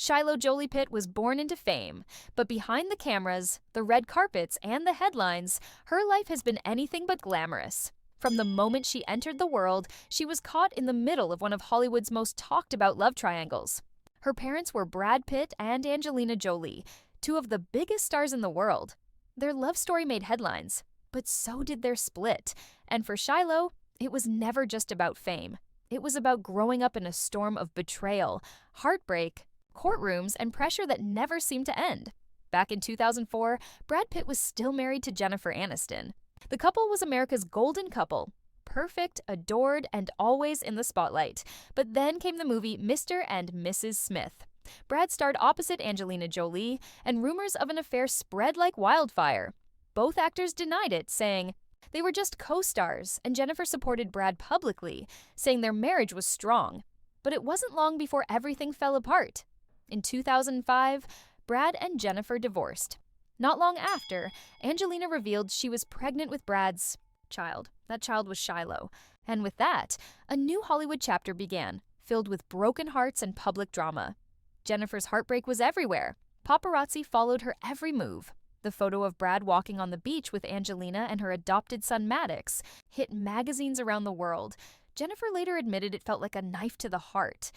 Shiloh Jolie-Pitt was born into fame, but behind the cameras, the red carpets, and the headlines, her life has been anything but glamorous. From the moment she entered the world, she was caught in the middle of one of Hollywood's most talked-about love triangles. Her parents were Brad Pitt and Angelina Jolie, two of the biggest stars in the world. Their love story made headlines, but so did their split. And for Shiloh, it was never just about fame. It was about growing up in a storm of betrayal, heartbreak, courtrooms, and pressure that never seemed to end. Back in 2004, Brad Pitt was still married to Jennifer Aniston. The couple was America's golden couple, perfect, adored, and always in the spotlight. But then came the movie Mr. and Mrs. Smith. Brad starred opposite Angelina Jolie, and rumors of an affair spread like wildfire. Both actors denied it, saying they were just co-stars, and Jennifer supported Brad publicly, saying their marriage was strong. But it wasn't long before everything fell apart. In 2005, Brad and Jennifer divorced. Not long after, Angelina revealed she was pregnant with Brad's child. That child was Shiloh. And with that, a new Hollywood chapter began, filled with broken hearts and public drama. Jennifer's heartbreak was everywhere. Paparazzi followed her every move. The photo of Brad walking on the beach with Angelina and her adopted son Maddox hit magazines around the world. Jennifer later admitted it felt like a knife to the heart.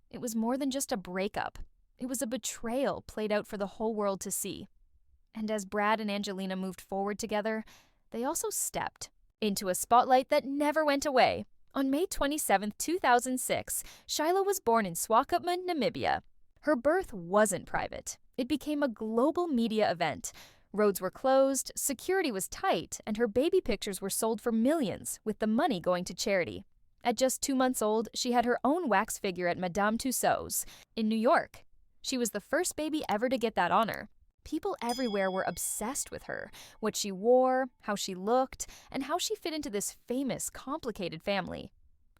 It was more than just a breakup. It was a betrayal played out for the whole world to see. And as Brad and Angelina moved forward together, they also stepped into a spotlight that never went away. On May 27, 2006, Shiloh was born in Swakopmund, Namibia. Her birth wasn't private. It became a global media event. Roads were closed, security was tight, and her baby pictures were sold for millions, with the money going to charity. At just 2 months old, she had her own wax figure at Madame Tussauds in New York. She was the first baby ever to get that honor. People everywhere were obsessed with her, what she wore, how she looked, and how she fit into this famous, complicated family.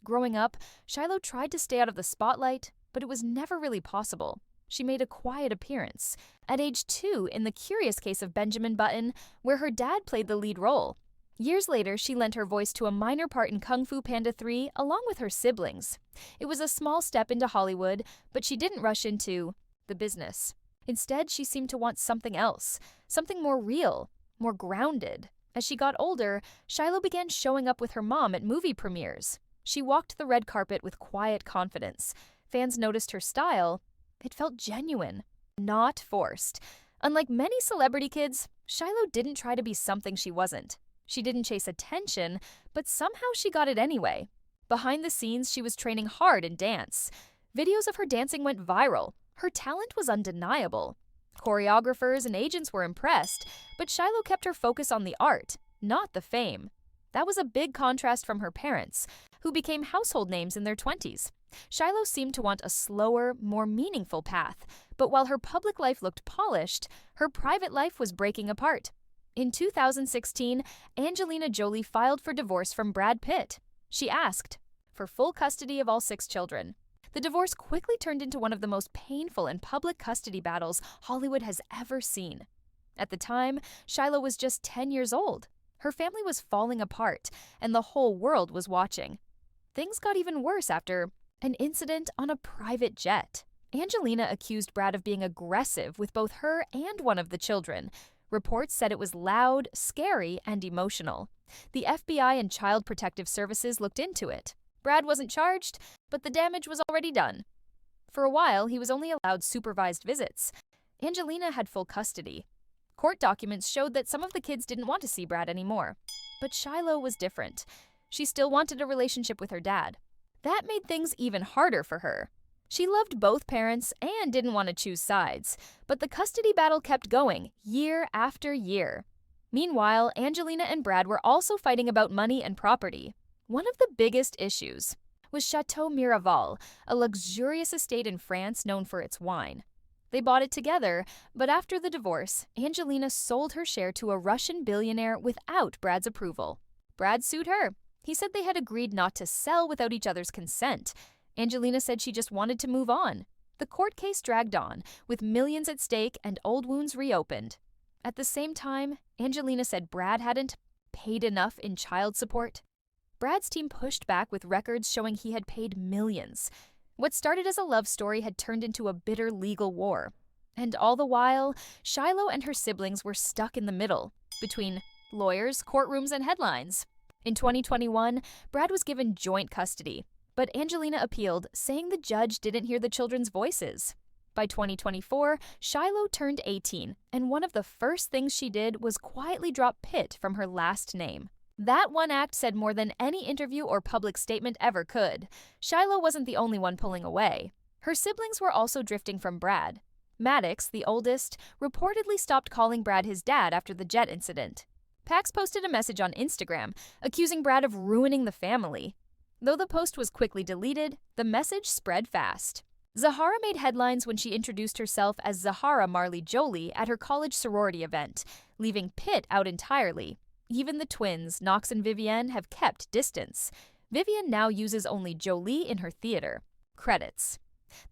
Growing up, Shiloh tried to stay out of the spotlight, but it was never really possible. She made a quiet appearance. At age 2, in The Curious Case of Benjamin Button, where her dad played the lead role. Years later, she lent her voice to a minor part in Kung Fu Panda 3, along with her siblings. It was a small step into Hollywood, but she didn't rush into the business. Instead, she seemed to want something else, something more real, more grounded. As she got older, Shiloh began showing up with her mom at movie premieres. She walked the red carpet with quiet confidence. Fans noticed her style. It felt genuine, not forced. Unlike many celebrity kids, Shiloh didn't try to be something she wasn't. She didn't chase attention, but somehow she got it anyway. Behind the scenes, she was training hard in dance. Videos of her dancing went viral. Her talent was undeniable. Choreographers and agents were impressed, but Shiloh kept her focus on the art, not the fame. That was a big contrast from her parents, who became household names in their 20s. Shiloh seemed to want a slower, more meaningful path, but while her public life looked polished, her private life was breaking apart. In 2016, Angelina Jolie filed for divorce from Brad Pitt. She asked for full custody of all 6 children. The divorce quickly turned into one of the most painful and public custody battles Hollywood has ever seen. At the time, Shiloh was just 10 years old. Her family was falling apart, and the whole world was watching. Things got even worse after an incident on a private jet. Angelina accused Brad of being aggressive with both her and one of the children. Reports said it was loud, scary, and emotional. The FBI and Child Protective Services looked into it. Brad wasn't charged, but the damage was already done. For a while, he was only allowed supervised visits. Angelina had full custody. Court documents showed that some of the kids didn't want to see Brad anymore. But Shiloh was different. She still wanted a relationship with her dad. That made things even harder for her. She loved both parents and didn't want to choose sides, but the custody battle kept going, year after year. Meanwhile, Angelina and Brad were also fighting about money and property. One of the biggest issues was Chateau Miraval, a luxurious estate in France known for its wine. They bought it together, but after the divorce, Angelina sold her share to a Russian billionaire without Brad's approval. Brad sued her. He said they had agreed not to sell without each other's consent. Angelina said she just wanted to move on. The court case dragged on, with millions at stake and old wounds reopened. At the same time, Angelina said Brad hadn't paid enough in child support. Brad's team pushed back with records showing he had paid millions. What started as a love story had turned into a bitter legal war. And all the while, Shiloh and her siblings were stuck in the middle, between lawyers, courtrooms, and headlines. In 2021, Brad was given joint custody, but Angelina appealed, saying the judge didn't hear the children's voices. By 2024, Shiloh turned 18, and one of the first things she did was quietly drop Pitt from her last name. That one act said more than any interview or public statement ever could. Shiloh wasn't the only one pulling away. Her siblings were also drifting from Brad. Maddox, the oldest, reportedly stopped calling Brad his dad after the jet incident. Pax posted a message on Instagram, accusing Brad of ruining the family. Though the post was quickly deleted, the message spread fast. Zahara made headlines when she introduced herself as Zahara Marley Jolie at her college sorority event, leaving Pitt out entirely. Even the twins, Knox and Vivienne, have kept distance. Vivienne now uses only Jolie in her theater. Credits.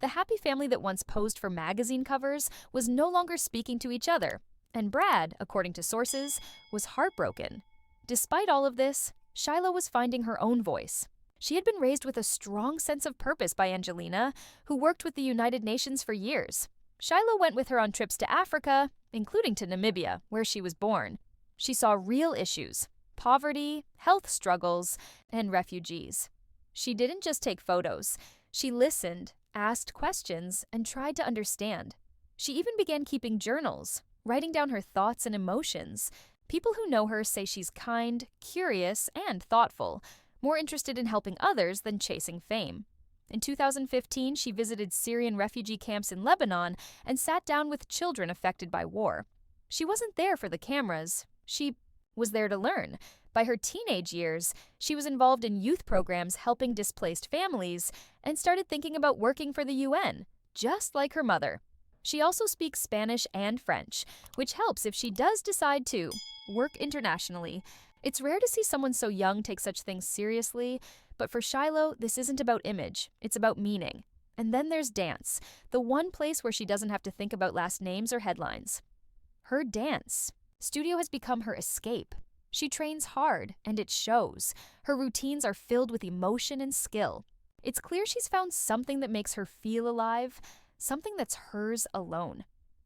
The happy family that once posed for magazine covers was no longer speaking to each other, and Brad, according to sources, was heartbroken. Despite all of this, Shiloh was finding her own voice. She had been raised with a strong sense of purpose by Angelina, who worked with the United Nations for years. Shiloh went with her on trips to Africa, including to Namibia, where she was born. She saw real issues: poverty, health struggles, and refugees. She didn't just take photos. She listened, asked questions, and tried to understand. She even began keeping journals, writing down her thoughts and emotions. People who know her say she's kind, curious, and thoughtful, more interested in helping others than chasing fame. In 2015, she visited Syrian refugee camps in Lebanon and sat down with children affected by war. She wasn't there for the cameras. She was there to learn. By her teenage years, she was involved in youth programs helping displaced families and started thinking about working for the UN, just like her mother. She also speaks Spanish and French, which helps if she does decide to work internationally. It's rare to see someone so young take such things seriously, but for Shiloh, this isn't about image, it's about meaning. And then there's dance, the one place where she doesn't have to think about last names or headlines. Her dance studio has become her escape. She trains hard, and it shows. Her routines are filled with emotion and skill. It's clear she's found something that makes her feel alive, something that's hers alone.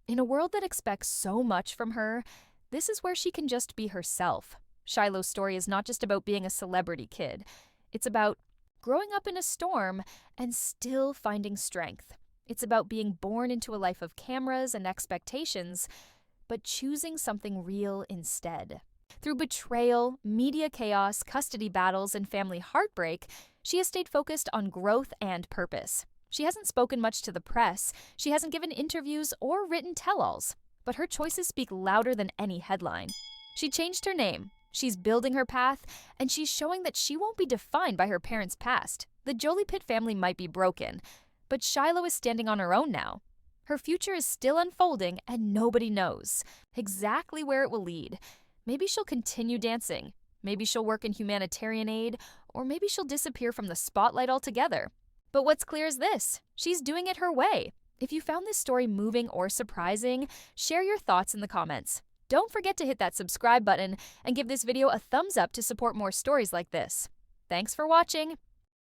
In a world that expects so much from her, this is where she can just be herself. Shiloh's story is not just about being a celebrity kid. It's about growing up in a storm and still finding strength. It's about being born into a life of cameras and expectations, but choosing something real instead. Through betrayal, media chaos, custody battles, and family heartbreak, she has stayed focused on growth and purpose. She hasn't spoken much to the press, she hasn't given interviews or written tell-alls, but her choices speak louder than any headline. She changed her name, she's building her path, and she's showing that she won't be defined by her parents' past. The Jolie-Pitt family might be broken, but Shiloh is standing on her own now. Her future is still unfolding, and nobody knows exactly where it will lead. Maybe she'll continue dancing, maybe she'll work in humanitarian aid, or maybe she'll disappear from the spotlight altogether. But what's clear is this: she's doing it her way. If you found this story moving or surprising, share your thoughts in the comments. Don't forget to hit that subscribe button and give this video a thumbs up to support more stories like this. Thanks for watching.